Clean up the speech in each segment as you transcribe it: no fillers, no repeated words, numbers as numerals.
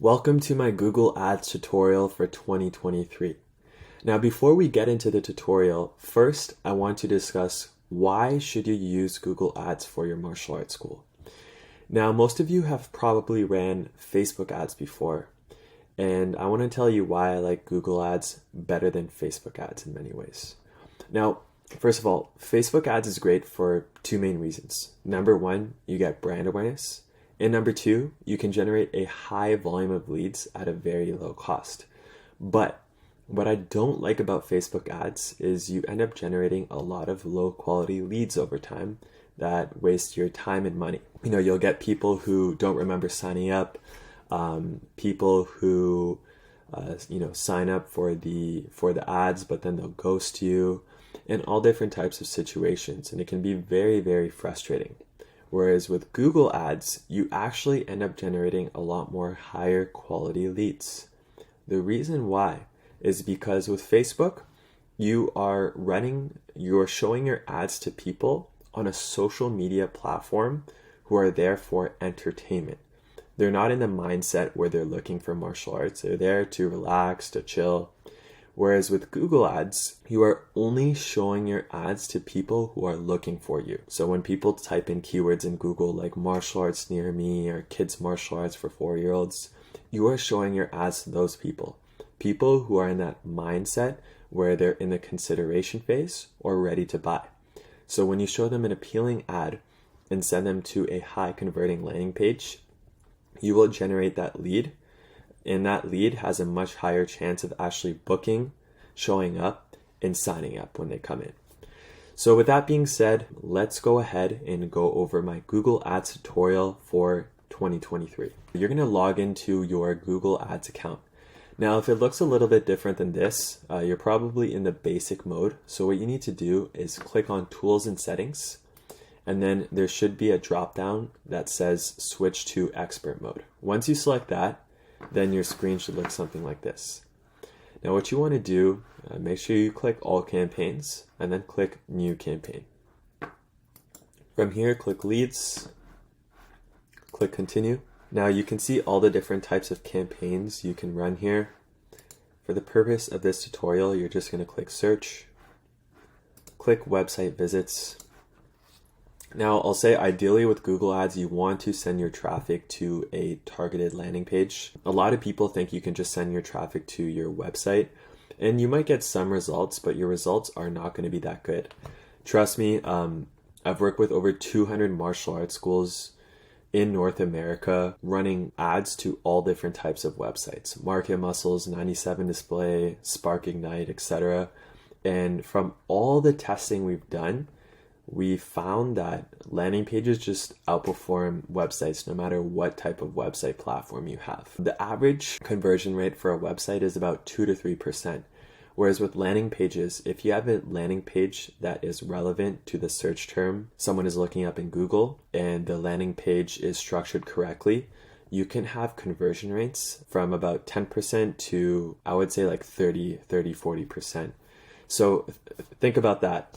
Welcome to my Google Ads tutorial for 2023. Now, before we get into the tutorial, first I want to discuss why should you use Google Ads for your martial arts school. Now, most of you have probably ran Facebook ads before, and I want to tell you why I like Google Ads better than Facebook ads in many ways. Now, first of all, Facebook ads is great for two main reasons. Number one, you get brand awareness. And number two, you can generate a high volume of leads at a very low cost. But what I don't like about Facebook ads is you end up generating a lot of low quality leads over time that waste your time and money. You'll get people who don't remember signing up, people who sign up for the ads, but then they'll ghost you, and all different types of situations. And it can be very, very frustrating. Whereas with Google Ads, you actually end up generating a lot more higher quality leads. The reason why is because with Facebook, you are showing your ads to people on a social media platform who are there for entertainment. They're not in the mindset where they're looking for martial arts. They're there to relax, to chill. Whereas with Google Ads, you are only showing your ads to people who are looking for you. So when people type in keywords in Google like martial arts near me or kids martial arts for 4-year-olds, you are showing your ads to those people. People who are in that mindset where they're in the consideration phase or ready to buy. So when you show them an appealing ad and send them to a high converting landing page, you will generate that lead. And that lead has a much higher chance of actually booking, showing up, and signing up when they come in. So with that being said, let's go ahead and go over my Google Ads tutorial for 2023. You're going to log into your Google Ads account. Now, if it looks a little bit different than this, you're probably in the basic mode. So what you need to do is click on Tools and Settings, and then there should be a drop-down that says Switch to Expert Mode. Once you select that, then your screen should look something like this. Now what you want to do, make sure you click All Campaigns and then click New Campaign. From here, click Leads, click Continue. Now you can see all the different types of campaigns you can run here. For the purpose of this tutorial, you're just going to click Search, click Website Visits. Now, I'll say ideally with Google Ads, you want to send your traffic to a targeted landing page. A lot of people think you can just send your traffic to your website, and you might get some results, but your results are not going to be that good. Trust me, I've worked with over 200 martial arts schools in North America running ads to all different types of websites. Market Muscles, 97 Display, Spark Ignite, etc. And from all the testing we've done, we found that landing pages just outperform websites no matter what type of website platform you have. The average conversion rate for a website is about 2 to 3%. Whereas with landing pages, if you have a landing page that is relevant to the search term someone is looking up in Google and the landing page is structured correctly, you can have conversion rates from about 10% to, I would say, like 40%. So think about that.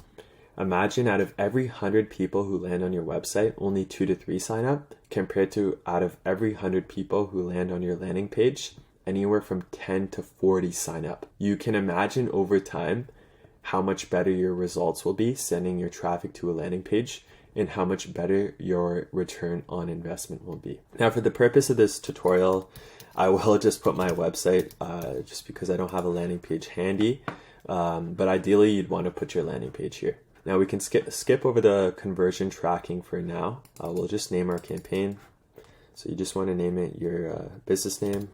Imagine out of every 100 people who land on your website, only 2 to 3 sign up, compared to out of every 100 people who land on your landing page, anywhere from 10 to 40 sign up. You can imagine over time how much better your results will be sending your traffic to a landing page and how much better your return on investment will be. Now, for the purpose of this tutorial, I will just put my website just because I don't have a landing page handy, but ideally you'd want to put your landing page here. Now we can skip over the conversion tracking for now. We'll just name our campaign. So you just want to name it your business name.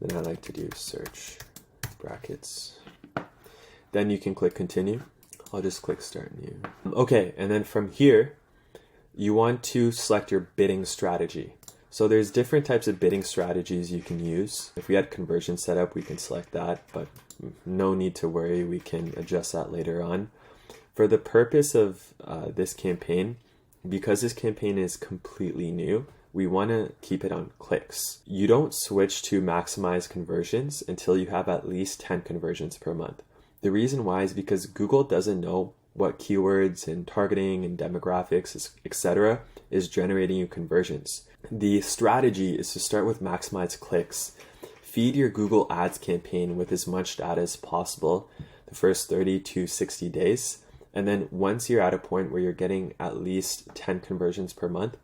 Then I like to do search brackets. Then you can click continue. I'll just click start new. Okay, and then from here, you want to select your bidding strategy. So there's different types of bidding strategies you can use. If we had conversion set up, we can select that, but no need to worry, we can adjust that later on. For the purpose of this campaign, because this campaign is completely new, we want to keep it on clicks. You don't switch to maximize conversions until you have at least 10 conversions per month. The reason why is because Google doesn't know what keywords and targeting and demographics, etc., is generating you conversions. The strategy is to start with maximize clicks. Feed your Google Ads campaign with as much data as possible the first 30 to 60 days. And then once you're at a point where you're getting at least 10 conversions per month,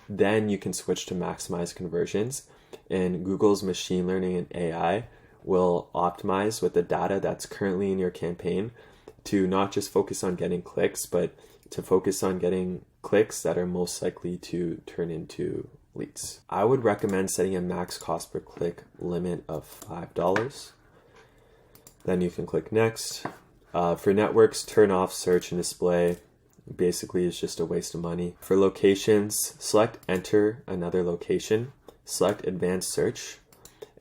then you can switch to maximize conversions. And Google's machine learning and AI will optimize with the data that's currently in your campaign to not just focus on getting clicks, but to focus on getting clicks that are most likely to turn into leads. I would recommend setting a max cost per click limit of $5. Then you can click next. For networks, turn off search and display. Basically, it's just a waste of money. For locations, select enter another location, select advanced search,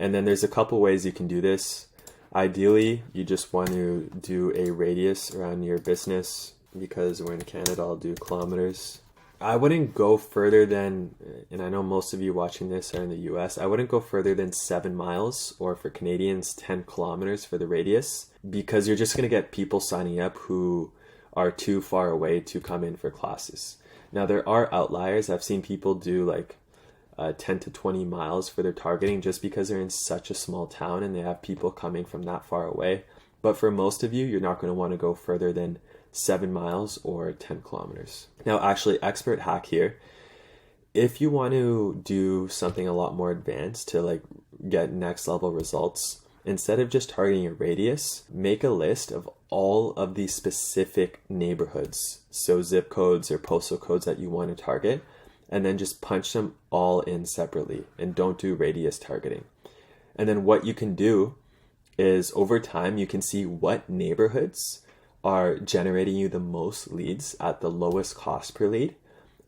and then there's a couple ways you can do this. Ideally, you just want to do a radius around your business. Because we're in Canada, I'll do kilometers. I wouldn't go further than, and I know most of you watching this are in the US, I wouldn't go further than 7 miles, or for Canadians, 10 kilometers for the radius, because you're just going to get people signing up who are too far away to come in for classes. Now, there are outliers. I've seen people do like 10 to 20 miles for their targeting just because they're in such a small town and they have people coming from that far away. But for most of you, you're not going to want to go further than 7 miles or 10 kilometers. Now, actually, expert hack here. If you want to do something a lot more advanced to like get next level results, instead of just targeting a radius, make a list of all of the specific neighborhoods, so zip codes or postal codes that you want to target, and then just punch them all in separately and don't do radius targeting. And then what you can do is over time, you can see what neighborhoods are generating you the most leads at the lowest cost per lead.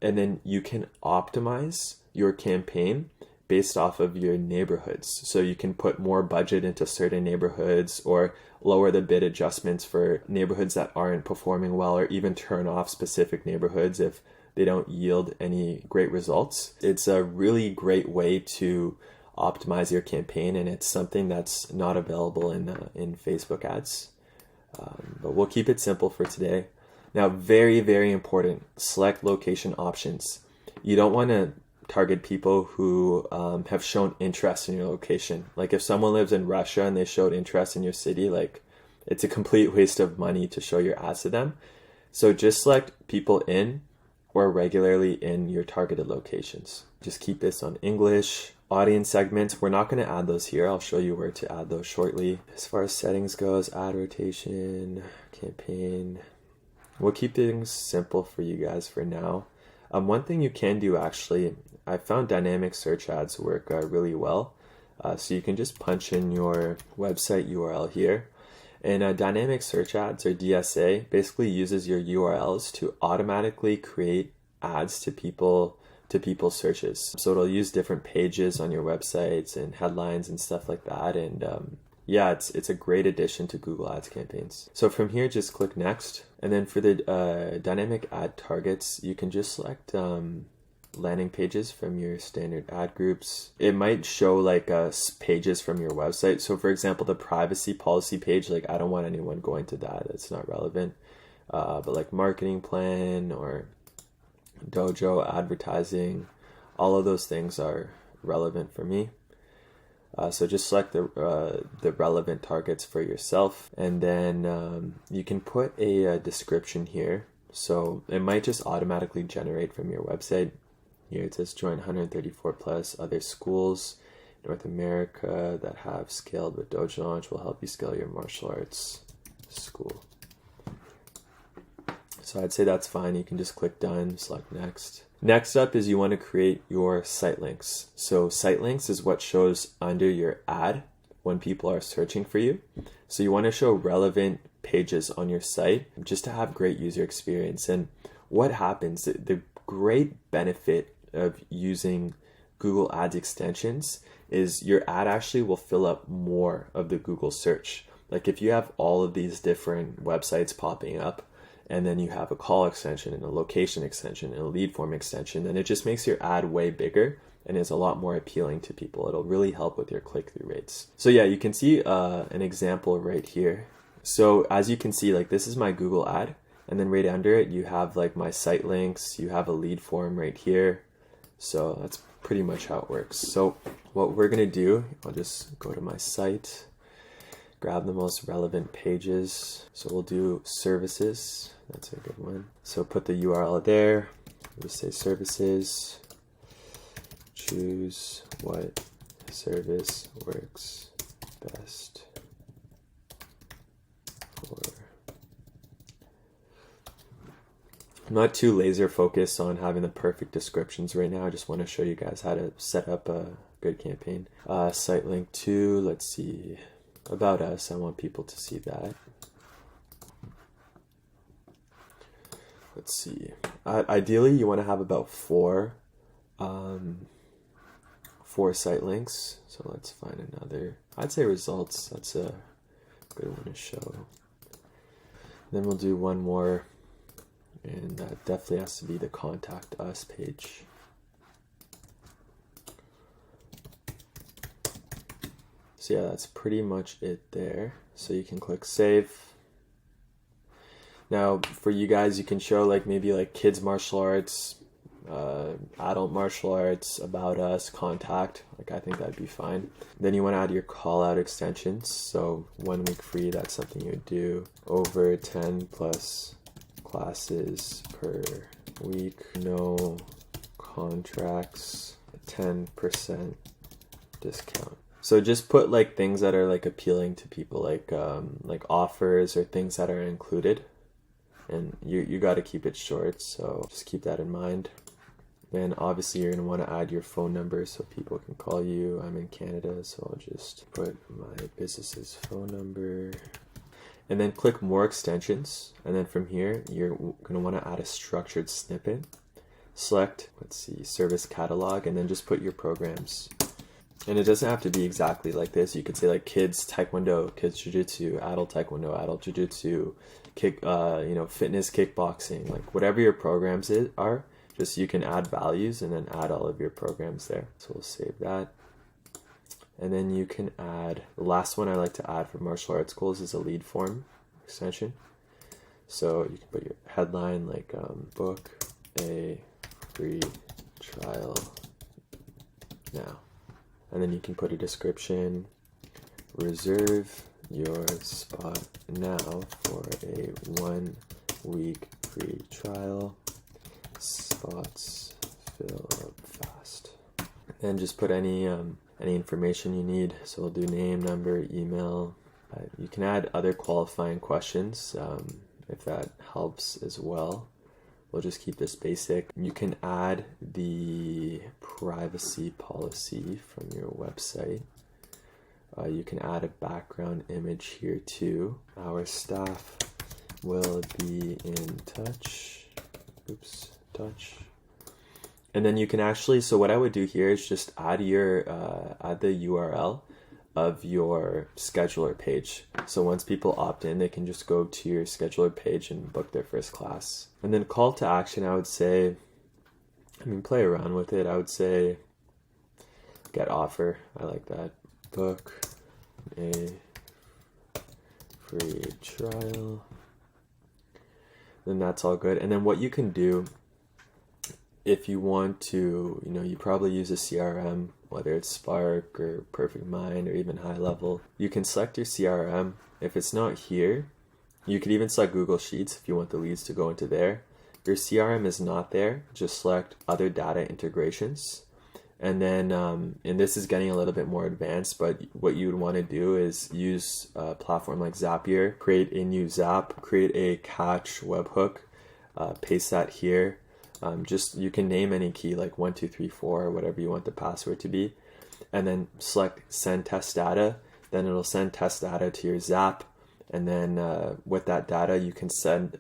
And then you can optimize your campaign based off of your neighborhoods. So you can put more budget into certain neighborhoods or lower the bid adjustments for neighborhoods that aren't performing well, or even turn off specific neighborhoods if they don't yield any great results. It's a really great way to optimize your campaign, and it's something that's not available in Facebook ads. But we'll keep it simple for today. Now, very, very important, select location options. You don't want to target people who have shown interest in your location. Like if someone lives in Russia and they showed interest in your city, like it's a complete waste of money to show your ads to them. So just select people in or regularly in your targeted locations. Just keep this on English. Audience segments, we're not going to add those here. I'll show you where to add those shortly. As far as settings goes, ad rotation, campaign. We'll keep things simple for you guys for now. One thing you can do actually, I found dynamic search ads work really well. So you can just punch in your website URL here. And dynamic search ads, or DSA, basically uses your URLs to automatically create ads to people's searches. So it'll use different pages on your websites and headlines and stuff like that. And yeah, it's a great addition to Google Ads campaigns. So from here, just click next. And then for the dynamic ad targets, you can just select landing pages from your standard ad groups. It might show like pages from your website. So for example, the privacy policy page, like I don't want anyone going to that. It's not relevant. But like marketing plan or Dojo advertising, all of those things are relevant for me. So just select the relevant targets for yourself, and then you can put a description here. So it might just automatically generate from your website. Here it says join 134 plus other schools in North America that have scaled with Dojo Launch, will help you scale your martial arts school. So I'd say that's fine. You can just click done, select next. Next up is you want to create your site links. So site links is what shows under your ad when people are searching for you. So you want to show relevant pages on your site just to have great user experience. And what happens, the great benefit of using Google Ads extensions is your ad actually will fill up more of the Google search. Like if you have all of these different websites popping up, and then you have a call extension and a location extension and a lead form extension, then it just makes your ad way bigger and is a lot more appealing to people. It'll really help with your click-through rates. So yeah, you can see an example right here. So as you can see, like this is my Google ad, And then right under it, you have like my site links, you have a lead form right here. So that's pretty much how it works. So what we're gonna do, I'll just go to my site, grab the most relevant pages. So we'll do services, that's a good one. So put the URL there, we'll just say services, choose what service works best for. I'm not too laser focused on having the perfect descriptions right now. I just want to show you guys how to set up a good campaign. Site link 2, let's see, about us. I want people to see that. Let's see. Ideally, you want to have about four site links. So let's find another. I'd say results. That's a good one to show. Then we'll do one more. And that definitely has to be the contact us page. So yeah, that's pretty much it there. So you can click save. Now for you guys, you can show like maybe like kids martial arts, adult martial arts, about us, contact. Like I think that'd be fine. Then you want to add your call out extensions. So 1 week free, that's something you would do. Over 10 plus classes per week, no contracts, 10% discount. So just put like things that are like appealing to people, like offers or things that are included, and you got to keep it short, so just keep that in mind. Then obviously you're going to want to add your phone number so people can call you. I'm in Canada, so I'll just put my business's phone number. And then click more extensions. And then from here, you're going to want to add a structured snippet. Select, let's see, service catalog, and then just put your programs. And it doesn't have to be exactly like this. You could say like kids taekwondo, kids jiu-jitsu, adult taekwondo, adult jiu-jitsu, fitness kickboxing, like whatever your programs are, just you can add values and then add all of your programs there. So we'll save that. And then you can add, the last one I like to add for martial arts schools is a lead form extension. So you can put your headline like book a free trial now. And then you can put a description, reserve your spot now for a 1 week free trial. Spots fill up fast. And just put any information you need. So we'll do name, number, email. You can add other qualifying questions if that helps as well. We'll just keep this basic. You can add the privacy policy from your website. You can add a background image here too. Our staff will be in touch. And then you can actually, so what I would do here is just add the URL of your scheduler page. So once people opt in, they can just go to your scheduler page and book their first class. And then call to action, I would say, play around with it. I would say get offer. I like that. Book a free trial. Then that's all good. And then what you can do, if you want to, you probably use a CRM, whether it's Spark or Perfect Mind or even High Level. You can select your CRM. If it's not here, you could even select Google Sheets if you want the leads to go into there. If your CRM is not there, just select other data integrations. And then, and this is getting a little bit more advanced, but what you would want to do is use a platform like Zapier, create a new Zap, create a catch webhook, paste that here. You can name any key like 1, 2, 3, 4, or whatever you want the password to be, and then select send test data. Then it'll send test data to your Zap, and then with that data you can set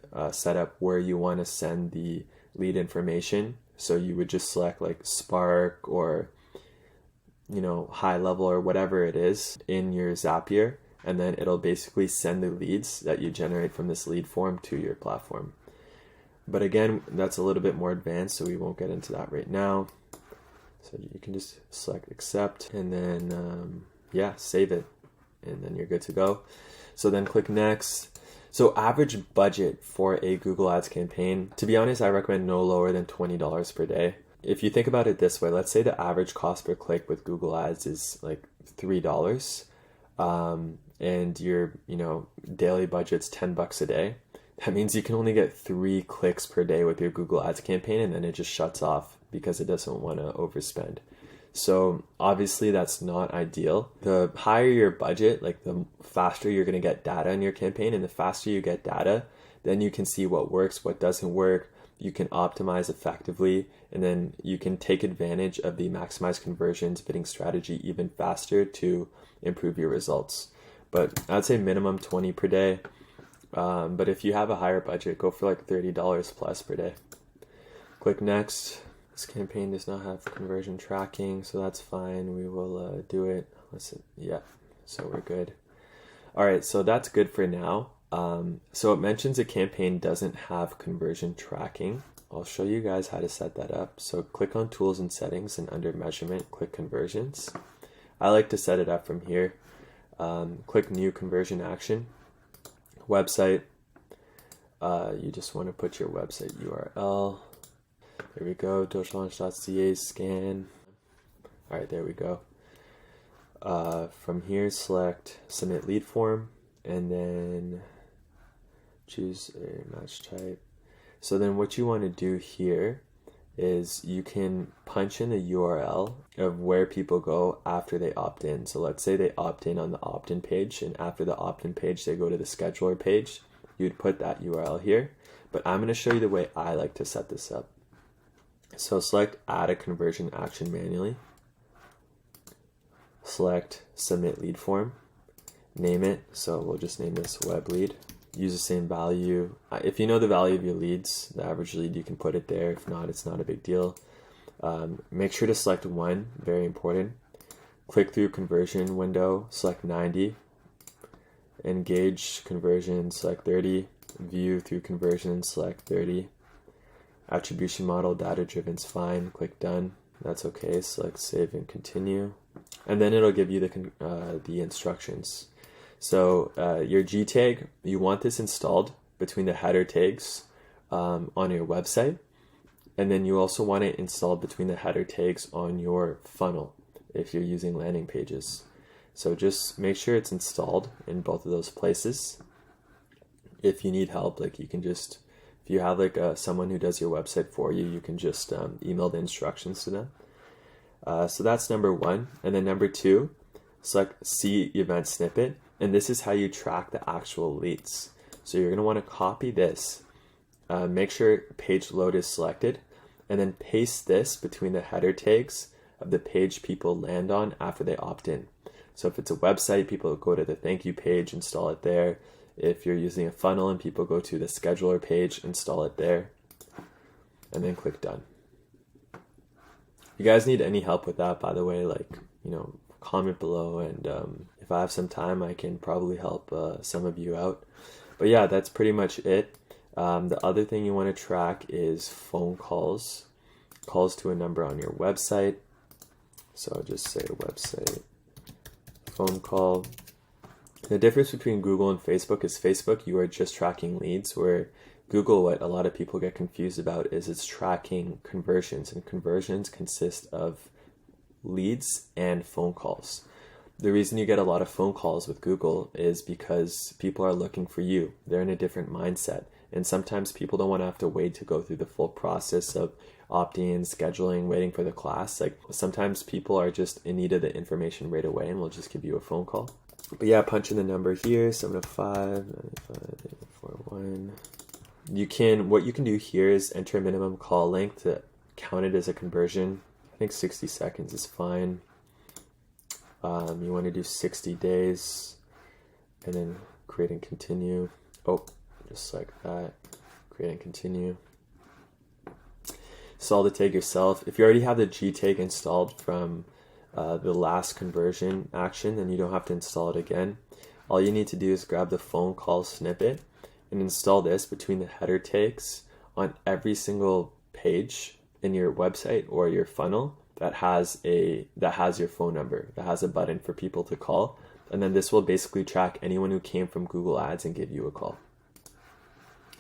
up where you want to send the lead information. So you would just select like Spark or High Level or whatever it is in your Zapier, and then it'll basically send the leads that you generate from this lead form to your platform. But again, that's a little bit more advanced, so we won't get into that right now. So you can just select accept, and then save it, and then you're good to go. So then click next. So average budget for a Google Ads campaign, to be honest, I recommend no lower than $20 per day. If you think about it this way, let's say the average cost per click with Google Ads is like $3, and your, daily budget's $10 a day. That means you can only get 3 clicks per day with your Google Ads campaign, and then it just shuts off because it doesn't want to overspend. So obviously that's not ideal. The higher your budget, like the faster you're going to get data in your campaign, and the faster you get data, then you can see what works, what doesn't work. You can optimize effectively, and then you can take advantage of the maximize conversions bidding strategy even faster to improve your results. But I'd say minimum 20 per day. But if you have a higher budget, go for like $30 plus per day. Click next. This campaign does not have conversion tracking, so that's fine. We will do it. So we're good. All right, so that's good for now. So it mentions a campaign doesn't have conversion tracking. I'll show you guys how to set that up. So click on Tools and Settings, and under Measurement, click Conversions. I like to set it up from here. Click New Conversion Action. Website. You just want to put your website URL. There we go, DojoLaunch.ca, scan. All right, there we go. From here, select Submit Lead Form, and then choose a match type. So then what you want to do here is you can punch in the URL of where people go after they opt in. So let's say they opt in on the opt-in page, and after the opt-in page, they go to the scheduler page. You'd put that URL here, but I'm going to show you the way I like to set this up. So select Add a Conversion Action manually. Select Submit Lead Form. Name it. So we'll just name this Web Lead. Use the same value. If you know the value of your leads, the average lead, you can put it there. If not, it's not a big deal. Make sure to select one, very important. Click through conversion window, select 90. Engage conversion, select 30. View through conversion, select 30. Attribution model, data driven is fine. Click done. That's okay. Select save and continue. And then it'll give you the instructions. So your G tag, you want this installed between the header tags on your website. And then you also want it installed between the header tags on your funnel if you're using landing pages. So just make sure it's installed in both of those places. If you need help, like you can just, if you have like someone who does your website for you, you can just email the instructions to them. So that's number one. And then number two, select See Event Snippet. And this is how you track the actual leads. So you're going to want to copy this, make sure page load is selected, and then paste this between the header tags of the page people land on after they opt in. So if it's a website, people go to the thank you page, install it there. If you're using a funnel and people go to the scheduler page, install it there, and then click done. If you guys need any help with that, by the way, comment below, and if I have some time, I can probably help some of you out. But yeah, that's pretty much it. The other thing you want to track is phone calls to a number on your website. So I'll just say website phone call. The difference between Google and Facebook is Facebook, you are just tracking leads, where Google, what a lot of people get confused about is it's tracking conversions, and conversions consist of leads and phone calls. The reason you get a lot of phone calls with Google is because people are looking for you. They're in a different mindset. And sometimes people don't want to have to wait to go through the full process of opting in, scheduling, waiting for the class. Like sometimes people are just in need of the information right away and will just give you a phone call. But yeah, punch in the number here, 705-95841. What you can do here is enter a minimum call length to count it as a conversion. I think 60 seconds is fine. You want to do 60 days and then create and continue. Just like that, create and continue. Install the tag yourself. If you already have the G tag installed from the last conversion action, then you don't have to install it again. All you need to do is grab the phone call snippet and install this between the header tags on every single page in your website or your funnel that has your phone number, that has a button for people to call. And then this will basically track anyone who came from Google Ads and give you a call.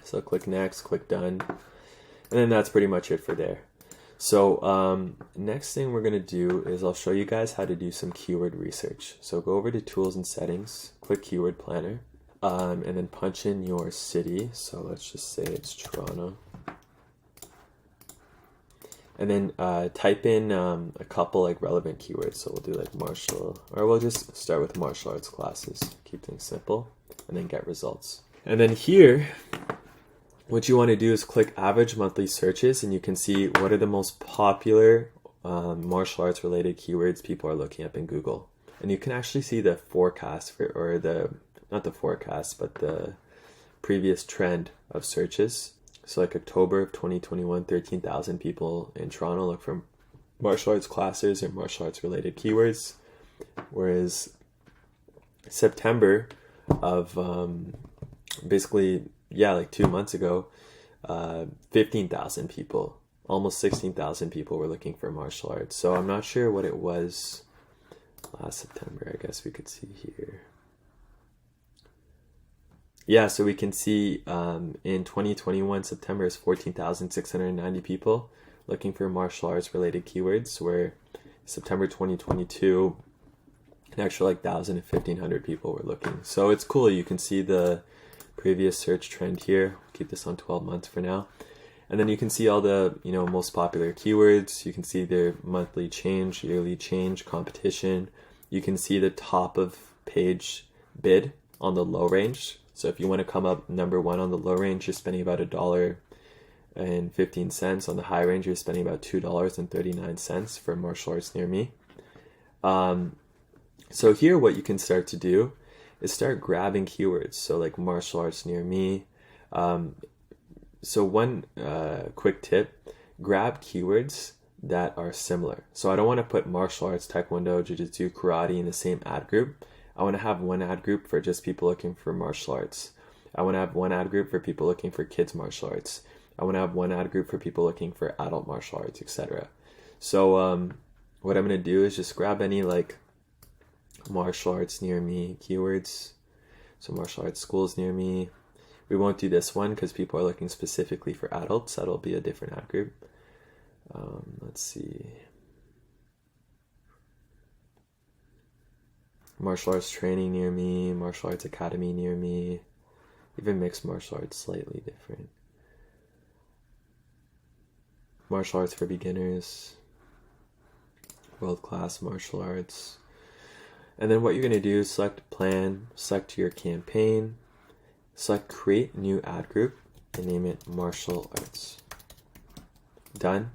So click next, click done. And then that's pretty much it for there. So next thing we're going to do is I'll show you guys how to do some keyword research. So go over to tools and settings, click keyword planner, and then punch in your city. So let's just say it's Toronto. And then type in a couple like relevant keywords. So we'll do like we'll just start with martial arts classes. Keep things simple and then get results. And then here, what you want to do is click average monthly searches, and you can see what are the most popular martial arts related keywords people are looking up in Google. And you can actually see the forecast not the forecast, but the previous trend of searches. So like October of 2021, 13,000 people in Toronto look for martial arts classes or martial arts related keywords. Whereas September of like 2 months ago, 15,000 people, almost 16,000 people were looking for martial arts. So I'm not sure what it was last September. I guess we could see here. Yeah, so we can see in 2021, September is 14,690 people looking for martial arts related keywords, where September 2022, an extra like 1,000 to 1,500 people were looking. So it's cool. You can see the previous search trend here. Keep this on 12 months for now. And then you can see all the most popular keywords. You can see their monthly change, yearly change, competition. You can see the top of page bid on the low range. So if you want to come up number one on the low range, you're spending about $1.15. On the high range, you're spending about $2.39 for martial arts near me. So here what you can start to do is start grabbing keywords. So like martial arts near me. So one quick tip, grab keywords that are similar. So I don't want to put martial arts, taekwondo, jiu-jitsu, karate in the same ad group. I want to have one ad group for just people looking for martial arts. I want to have one ad group for people looking for kids martial arts. I want to have one ad group for people looking for adult martial arts, etc. So what I'm going to do is just grab any like martial arts near me keywords. So martial arts schools near me. We won't do this one because people are looking specifically for adults. That'll be a different ad group. Let's see. Martial arts training near me, martial arts academy near me, even mixed martial arts, slightly different. Martial arts for beginners, world-class martial arts. And then what you're going to do is select plan, select your campaign, select create new ad group, and name it martial arts. Done.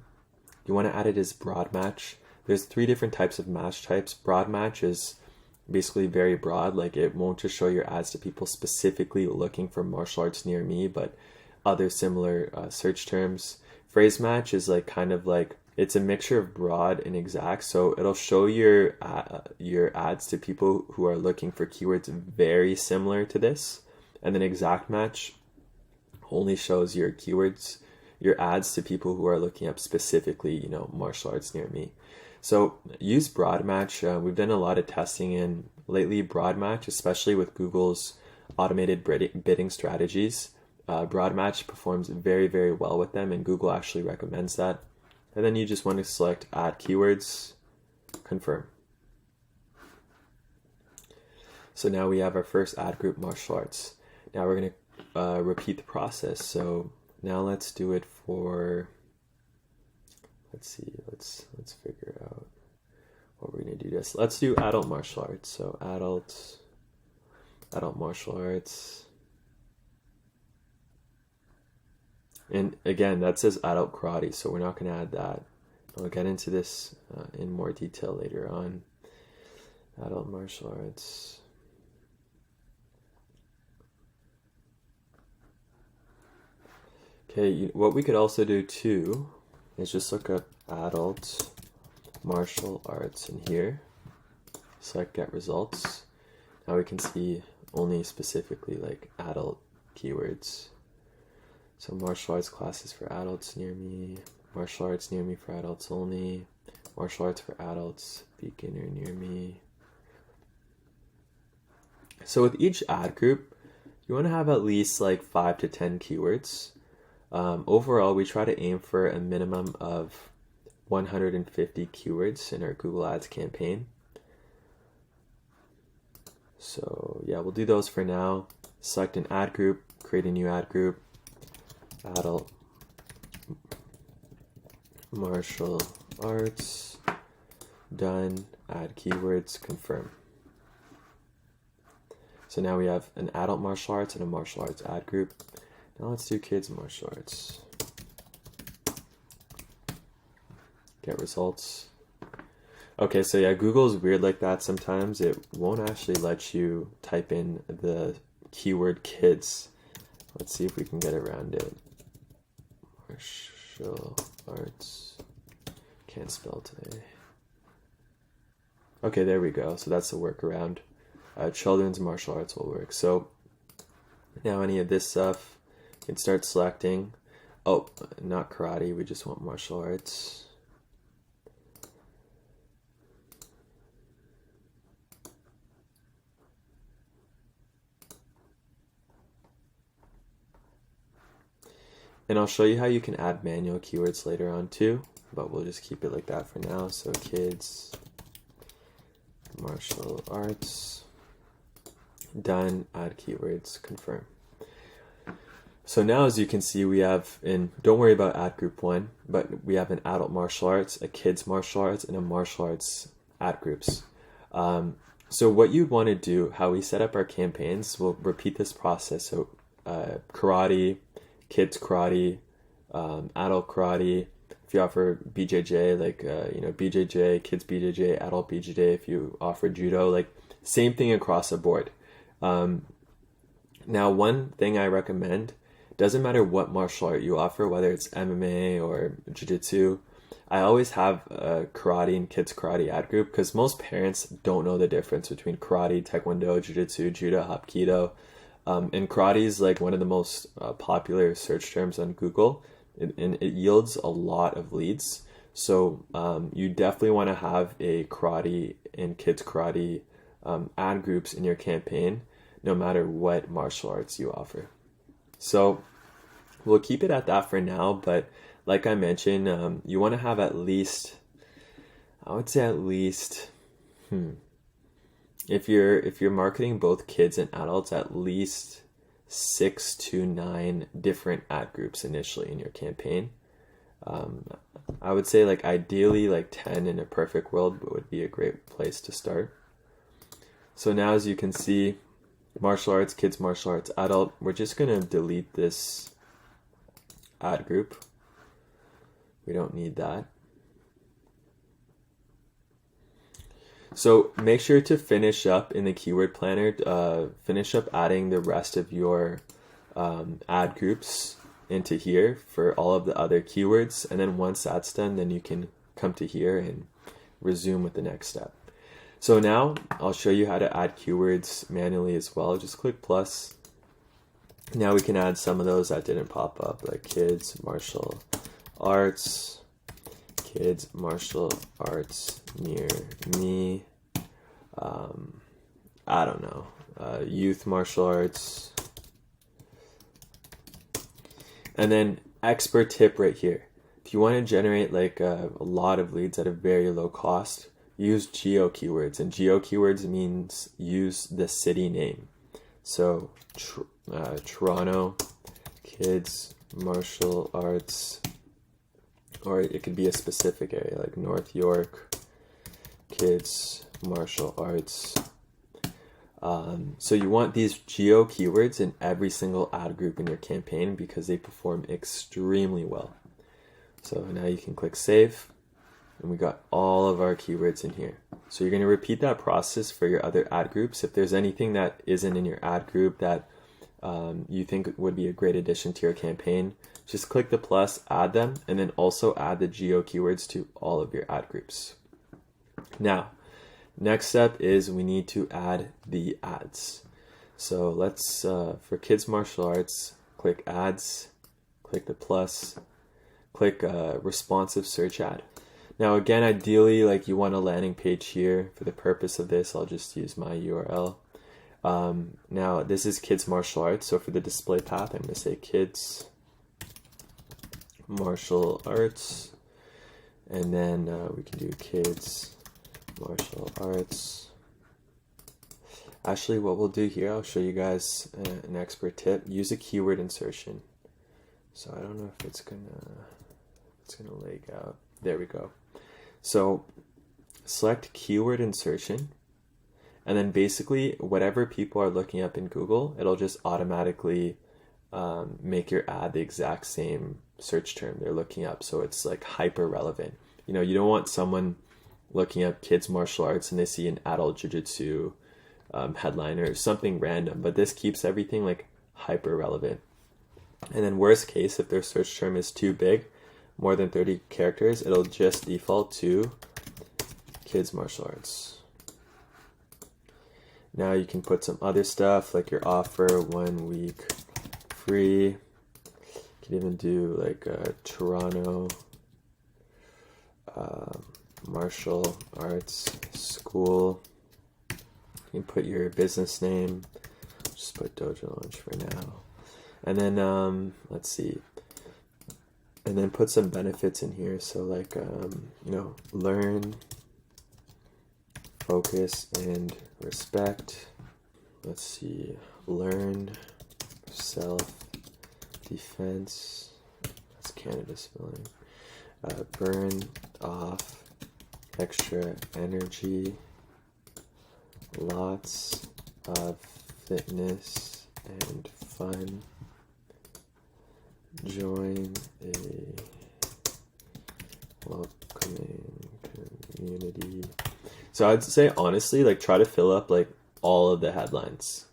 You want to add it as broad match. There's 3 different types of match types. Broad match is basically very broad, like it won't just show your ads to people specifically looking for martial arts near me, but other similar search terms. Phrase match is like kind of like it's a mixture of broad and exact, so it'll show your ads to people who are looking for keywords very similar to this. And then exact match only shows your keywords, your ads to people who are looking up specifically martial arts near me. So use broad match. We've done a lot of testing in lately broad match, especially with Google's automated bidding strategies. Broad match performs very, very well with them, and Google actually recommends that. And then you just want to select add keywords, confirm. So now we have our first ad group, martial arts. Now we're going to repeat the process. So now let's do it for, let's see, let's figure out what we're going to do this. Let's do adult martial arts. So adult martial arts. And again, that says adult karate, so we're not going to add that. I'll get into this in more detail later on. Adult martial arts. Okay, what we could also do too is just look up adult martial arts in here. Select get results. Now we can see only specifically like adult keywords. So martial arts classes for adults near me, martial arts near me for adults only, martial arts for adults, beginner near me. So with each ad group, you want to have at least like 5 to 10 keywords. Overall, we try to aim for a minimum of 150 keywords in our Google Ads campaign. So yeah, we'll do those for now. Select an ad group, create a new ad group, adult martial arts, done, add keywords, confirm. So now we have an adult martial arts and a martial arts ad group. Now let's do kids martial arts. Get results. Okay, so yeah, Google is weird like that sometimes. It won't actually let you type in the keyword kids. Let's see if we can get around it. Martial arts. Can't spell today. Okay, there we go. So that's the workaround. Children's martial arts will work. So now any of this stuff, you can start selecting. Oh, not karate. We just want martial arts. And I'll show you how you can add manual keywords later on too, but we'll just keep it like that for now. So kids, martial arts, done, add keywords, confirm. So now as you can see, we have don't worry about ad group 1, but we have an adult martial arts, a kids martial arts, and a martial arts ad groups. So what you'd want to do, how we set up our campaigns, we'll repeat this process. So karate, kids karate, adult karate. If you offer BJJ, like BJJ, kids BJJ, adult BJJ. If you offer judo, like same thing across the board. Now, one thing I recommend, doesn't matter what martial art you offer, whether it's MMA or jiu-jitsu, I always have a karate and kids karate ad group because most parents don't know the difference between karate, taekwondo, jiu-jitsu, judo, hapkido. And karate is like one of the most popular search terms on Google, and it yields a lot of leads. So you definitely want to have a karate and kids karate ad groups in your campaign, no matter what martial arts you offer. So we'll keep it at that for now, but like I mentioned, you want to have at least, I would say at least, if you're marketing both kids and adults, at least 6 to 9 different ad groups initially in your campaign. I would say like ideally like 10 in a perfect world would be a great place to start. So now as you can see, martial arts, kids martial arts, adult, we're just going to delete this ad group. We don't need that. So make sure to finish up in the keyword planner, finish up adding the rest of your ad groups into here for all of the other keywords. And then once that's done, then you can come to here and resume with the next step. So now I'll show you how to add keywords manually as well. Just click plus. Now we can add some of those that didn't pop up, like kids martial arts, kids martial arts near me, I don't know, youth martial arts. And then expert tip right here. If you want to generate like a lot of leads at a very low cost, use geo keywords. And geo keywords means use the city name. So Toronto, kids martial arts, or it could be a specific area like North York, kids martial arts. So you want these geo keywords in every single ad group in your campaign because they perform extremely well. So now you can click save, and we got all of our keywords in here. So you're going to repeat that process for your other ad groups. If there's anything that isn't in your ad group that you think would be a great addition to your campaign, just click the plus, add them, and then also add the geo keywords to all of your ad groups. Now, next step is we need to add the ads. So let's, for kids martial arts, click ads, click the plus, click responsive search ad. Now again, ideally, like you want a landing page here. For the purpose of this, I'll just use my URL. Now this is kids martial arts, so for the display path I'm going to say kids martial arts, and then we can do kids martial arts. Actually, what we'll do here, I'll show you guys an expert tip. Use a keyword insertion. So I don't know if it's gonna lag out. There we go. So select keyword insertion, and then basically whatever people are looking up in Google, it'll just automatically make your ad the exact same search term they're looking up. So it's like hyper relevant. You know, you don't want someone looking up kids martial arts and they see an adult jiu-jitsu headline or something random, but this keeps everything like hyper relevant. And then worst case, if their search term is too big, more than 30 characters, it'll just default to kids martial arts. Now you can put some other stuff like your offer, 1 week free. You can even do like a Toronto martial arts school. You can put your business name, just put Dojo Launch for now. And then, let's see, and then put some benefits in here. So like, you know, learn, focus, and respect. Let's see, learn, self-defense, that's Canada spelling, burn off extra energy, lots of fitness and fun, join a welcoming community. So I'd say honestly, like try to fill up like all of the headlines,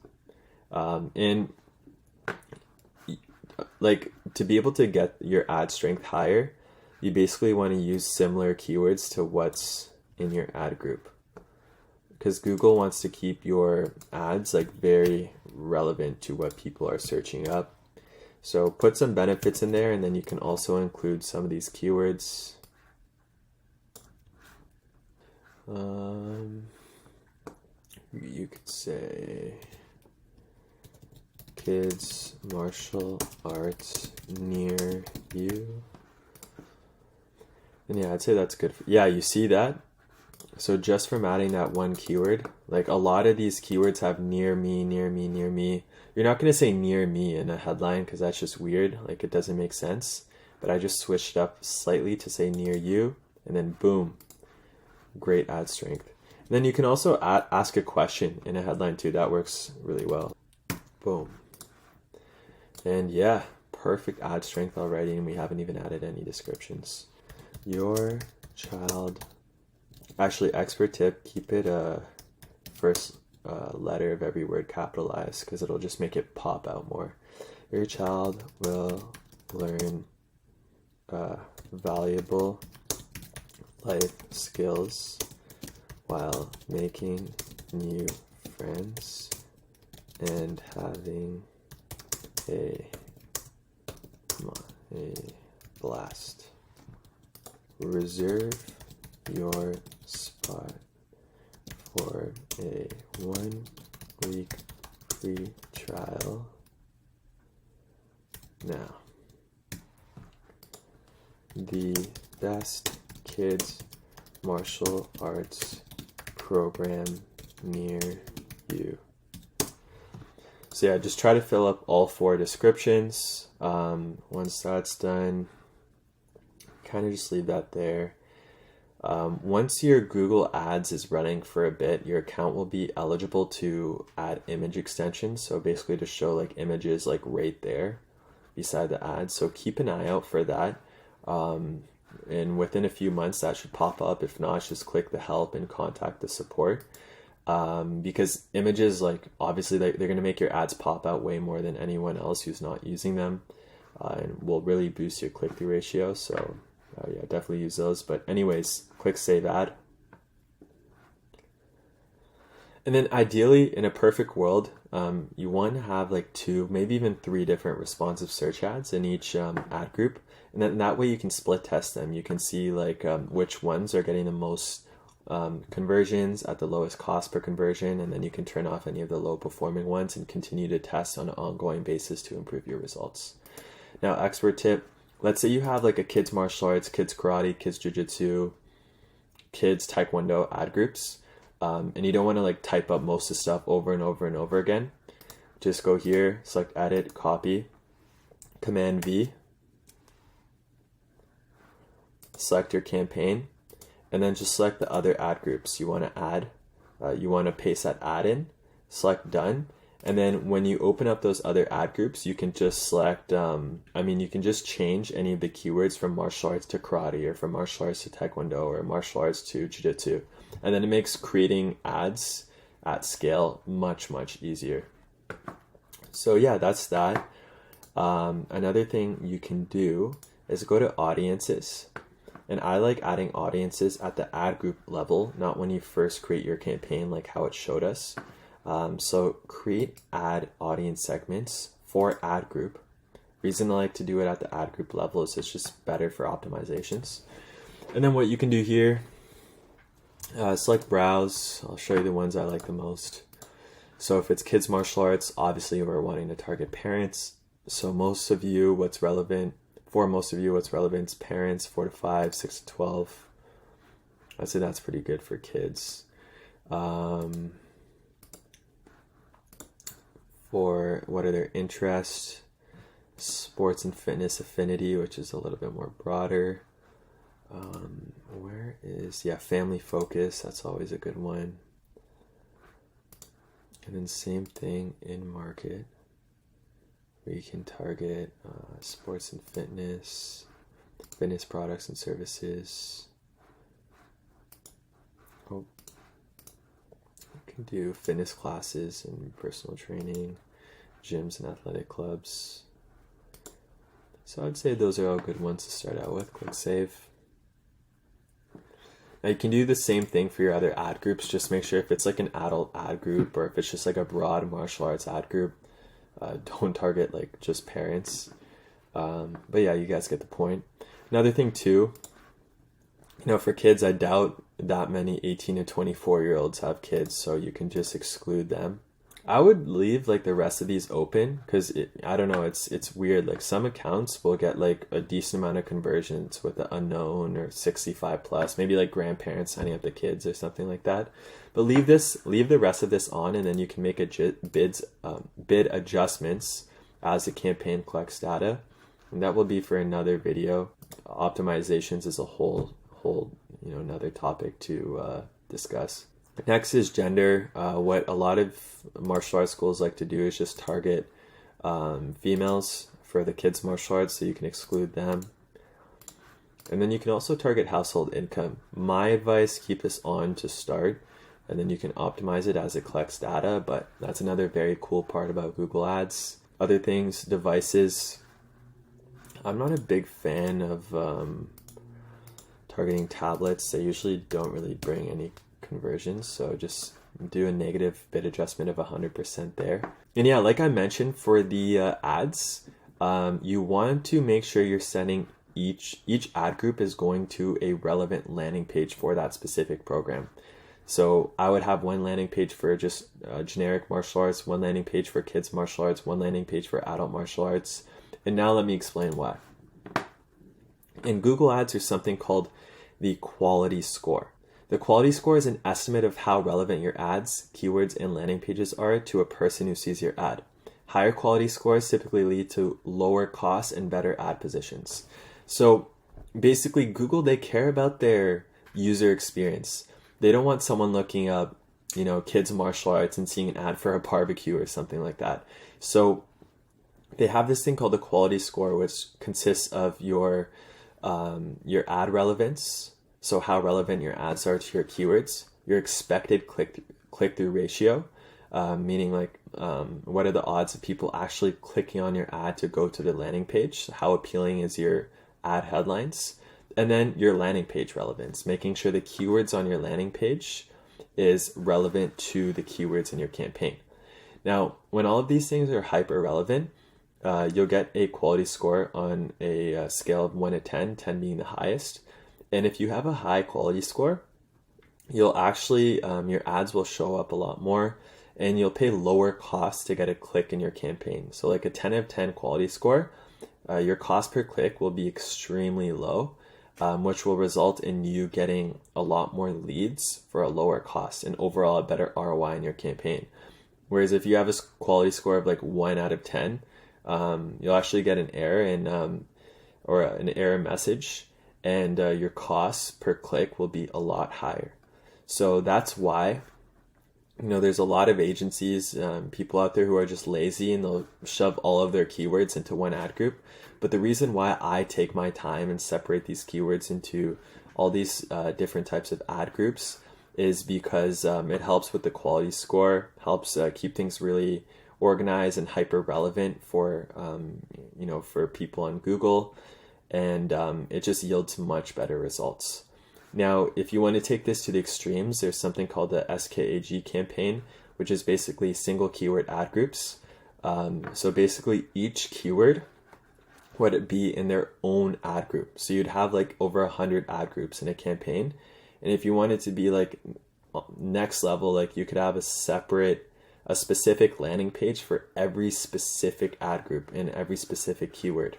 and like to be able to get your ad strength higher, you basically want to use similar keywords to what's in your ad group, because Google wants to keep your ads like very relevant to what people are searching up. So put some benefits in there, and then you can also include some of these keywords. You could say kids martial arts near you. And yeah, I'd say that's good. Yeah, you see that? So just from adding that one keyword, like a lot of these keywords have near me, near me, near me. You're not going to say near me in a headline because that's just weird. Like it doesn't make sense. But I just switched up slightly to say near you, and then boom, great ad strength. And then you can also ask a question in a headline too. That works really well. Boom. And yeah, perfect ad strength already, and we haven't even added any descriptions. Your child, actually expert tip, keep it first letter of every word capitalized, because it'll just make it pop out more. Your child will learn valuable life skills while making new friends and having a blast. Reserve your spot for a 1 week free trial now. The best kids martial arts program near you. So yeah, just try to fill up all 4 descriptions. Once that's done, kind of just leave that there. Once your Google Ads is running for a bit, your account will be eligible to add image extensions. So basically to show like images like right there beside the ad. So keep an eye out for that. And within a few months that should pop up. If not, just click the help and contact the support. Because images, like obviously they're going to make your ads pop out way more than anyone else who's not using them, and will really boost your click-through ratio. So yeah, definitely use those. But anyways, click save ad. And then ideally, in a perfect world, you want to have like 2, maybe even 3 different responsive search ads in each ad group. And then that way you can split test them. You can see like which ones are getting the most conversions at the lowest cost per conversion, and then you can turn off any of the low performing ones and continue to test on an ongoing basis to improve your results. Now, expert tip, let's say you have like a kids martial arts, kids karate, kids jiu-jitsu, kids taekwondo ad groups, and you don't want to like type up most of the stuff over and over and over again. Just go here, select edit, copy, Command V, select your campaign, and then just select the other ad groups you want to add. You want to paste that ad in, select done, and then when you open up those other ad groups, you can just select, you can just change any of the keywords from martial arts to karate, or from martial arts to taekwondo, or martial arts to jiu-jitsu. And then it makes creating ads at scale much, much easier. So yeah, that's that. Another thing you can do is go to audiences. And I like adding audiences at the ad group level, not when you first create your campaign like how it showed us. So create ad audience segments for ad group. Reason I like to do it at the ad group level is it's just better for optimizations. And then what you can do here, select browse. I'll show you the ones I like the most. So if it's kids martial arts, obviously we're wanting to target parents. So most of you, what's relevant is parents, 4 to 5, 6 to 12. I'd say that's pretty good for kids. For what are their interests, sports and fitness affinity, which is a little bit more broader. Family focus, that's always a good one. And then same thing in market. We can target sports and fitness products and services. We can do fitness classes and personal training, gyms and athletic clubs. So I'd say those are all good ones to start out with. Click save. Now you can do the same thing for your other ad groups. Just make sure if it's like an adult ad group or if it's just like a broad martial arts ad group, don't target like just parents. But yeah, you guys get the point. Another thing too, for kids, I doubt that many 18 to 24-year-olds have kids, so you can just exclude them. I would leave like the rest of these open because I don't know, it's weird. Like some accounts will get like a decent amount of conversions with the unknown or 65 plus, maybe like grandparents signing up the kids or something like that. But leave the rest of this on, and then you can make bid adjustments as the campaign collects data. And that will be for another video. Optimizations is a whole another topic to discuss. Next is gender. What a lot of martial arts schools like to do is just target females for the kids martial arts, so you can exclude them. And then you can also target household income. My advice, keep this on to start, and then you can optimize it as it collects data, but that's another very cool part about Google Ads. Other things, devices. I'm not a big fan of targeting tablets. They usually don't really bring any conversions, so just do a negative bid adjustment of 100% there. And yeah, like I mentioned, for the ads, you want to make sure you're sending each ad group is going to a relevant landing page for that specific program. So I would have one landing page for just generic martial arts, one landing page for kids martial arts, one landing page for adult martial arts. And now let me explain why. In Google Ads, there's something called the quality score. The quality score is an estimate of how relevant your ads, keywords, and landing pages are to a person who sees your ad. Higher quality scores typically lead to lower costs and better ad positions. So basically, Google, they care about their user experience. They don't want someone looking up, kids martial arts and seeing an ad for a barbecue or something like that. So they have this thing called the quality score, which consists of your ad relevance. So how relevant your ads are to your keywords, your expected click-through ratio, meaning what are the odds of people actually clicking on your ad to go to the landing page? How appealing is your ad headlines? And then your landing page relevance, making sure the keywords on your landing page is relevant to the keywords in your campaign. Now, when all of these things are hyper relevant, you'll get a quality score on a scale of 1 to 10, 10 being the highest. And if you have a high quality score, you'll actually, your ads will show up a lot more and you'll pay lower costs to get a click in your campaign. So like a 10 out of 10 quality score, your cost per click will be extremely low, which will result in you getting a lot more leads for a lower cost and overall a better ROI in your campaign. Whereas if you have a quality score of like 1 out of 10, you'll actually get an error or an error message, and your costs per click will be a lot higher. So that's why, there's a lot of agencies, people out there who are just lazy and they'll shove all of their keywords into one ad group. But the reason why I take my time and separate these keywords into all these different types of ad groups is because it helps with the quality score, helps keep things really organized and hyper relevant for for people on Google, and it just yields much better results. Now, if you want to take this to the extremes, there's something called the SKAG campaign, which is basically single keyword ad groups. So basically each keyword would be in their own ad group. So you'd have like over 100 ad groups in a campaign. And if you wanted to be like next level, like you could have a specific landing page for every specific ad group and every specific keyword.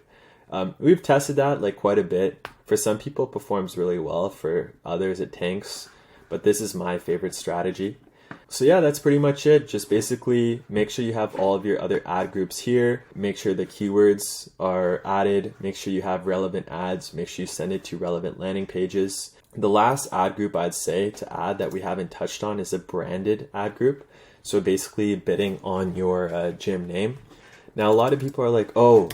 We've tested that like quite a bit. For some people it performs really well, for others it tanks, but this is my favorite strategy. So yeah, that's pretty much it. Just basically make sure you have all of your other ad groups here, make sure the keywords are added, make sure you have relevant ads, make sure you send it to relevant landing pages. The last ad group I'd say to add that we haven't touched on is a branded ad group. So basically bidding on your gym name. Now a lot of people are like, oh,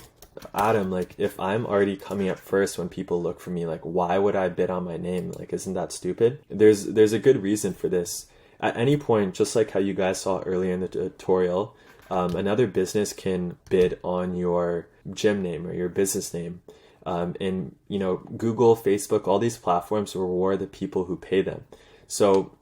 Adam, like if I'm already coming up first when people look for me, like why would I bid on my name? Like, isn't that stupid? There's a good reason for this. At any point, just like how you guys saw earlier in the tutorial, another business can bid on your gym name or your business name. And Google, Facebook, all these platforms reward the people who pay them. So,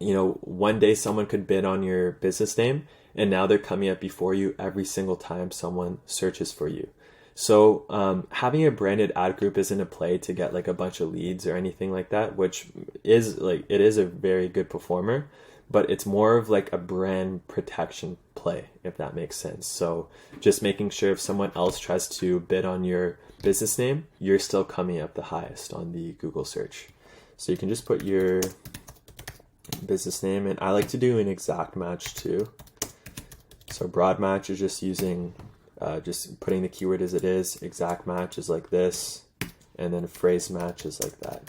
one day someone could bid on your business name, and now they're coming up before you every single time someone searches for you. So having a branded ad group isn't a play to get like a bunch of leads or anything like that, which is like, it is a very good performer, but it's more of like a brand protection play, if that makes sense. So just making sure if someone else tries to bid on your business name, you're still coming up the highest on the Google search. So you can just put your business name, and I like to do an exact match too. So broad match is just using, just putting the keyword as it is. Exact match is like this, and then a phrase match is like that.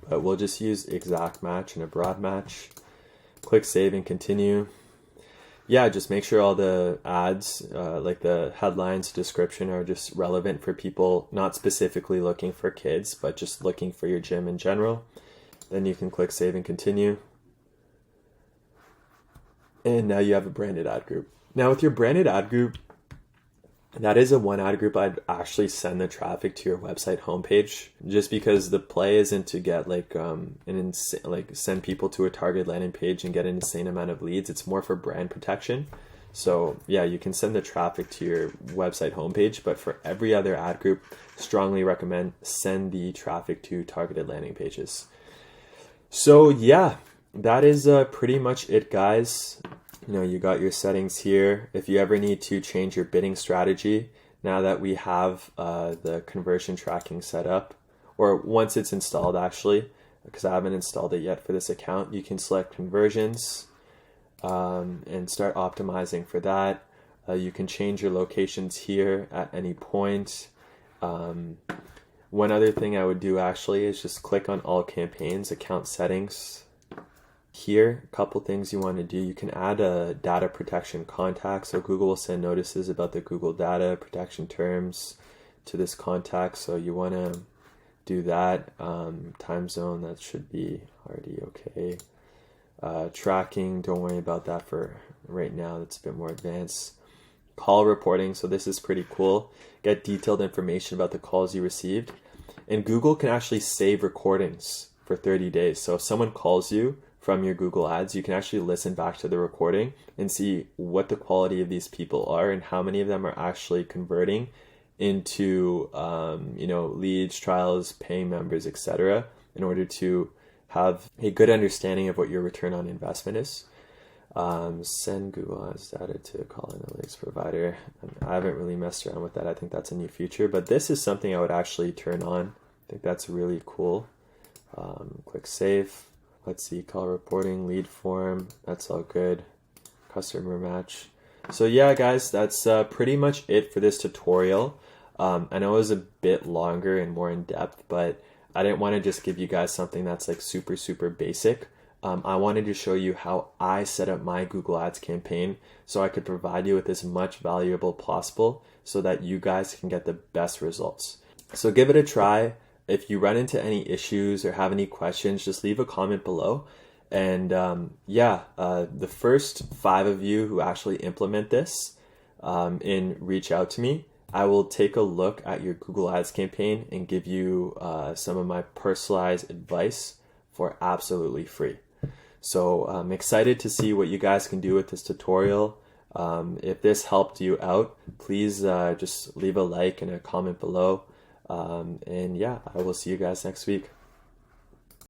But we'll just use exact match and a broad match. Click save and continue. Yeah, just make sure all the ads, like the headlines, description, are just relevant for people not specifically looking for kids, but just looking for your gym in general. Then you can click save and continue. And now you have a branded ad group. Now with your branded ad group, that is a one ad group I'd actually send the traffic to your website homepage, just because the play isn't to get like send people to a target landing page and get an insane amount of leads. It's more for brand protection. So yeah, you can send the traffic to your website homepage, but for every other ad group, strongly recommend send the traffic to targeted landing pages. So yeah, that is pretty much it, guys. You got your settings here. If you ever need to change your bidding strategy, now that we have the conversion tracking set up, or once it's installed actually, because I haven't installed it yet for this account, you can select conversions and start optimizing for that. You can change your locations here at any point. One other thing I would do actually is just click on all campaigns, account settings. Here, a couple things you want to do. You can add a data protection contact. So Google will send notices about the Google data protection terms to this contact. So you want to do that. Time zone, that should be already okay. Tracking, don't worry about that for right now. That's a bit more advanced. Call reporting. So this is pretty cool. Get detailed information about the calls you received. And Google can actually save recordings for 30 days. So if someone calls you from your Google Ads, you can actually listen back to the recording and see what the quality of these people are and how many of them are actually converting into leads, trials, paying members, etc., in order to have a good understanding of what your return on investment is. Send Google Ads data to a call analytics provider. I haven't really messed around with that. I think that's a new feature, but this is something I would actually turn on. I think that's really cool. Click save. Let's see, call reporting, lead form. That's all good. Customer match. So yeah, guys, that's pretty much it for this tutorial. I know it was a bit longer and more in depth, but I didn't want to just give you guys something that's like super, super basic. I wanted to show you how I set up my Google Ads campaign so I could provide you with as much valuable possible so that you guys can get the best results. So give it a try. If you run into any issues or have any questions, just leave a comment below. And the first 5 of you who actually implement this and reach out to me, I will take a look at your Google Ads campaign and give you some of my personalized advice for absolutely free. So I'm excited to see what you guys can do with this tutorial. If this helped you out, please just leave a like and a comment below. I will see you guys next week.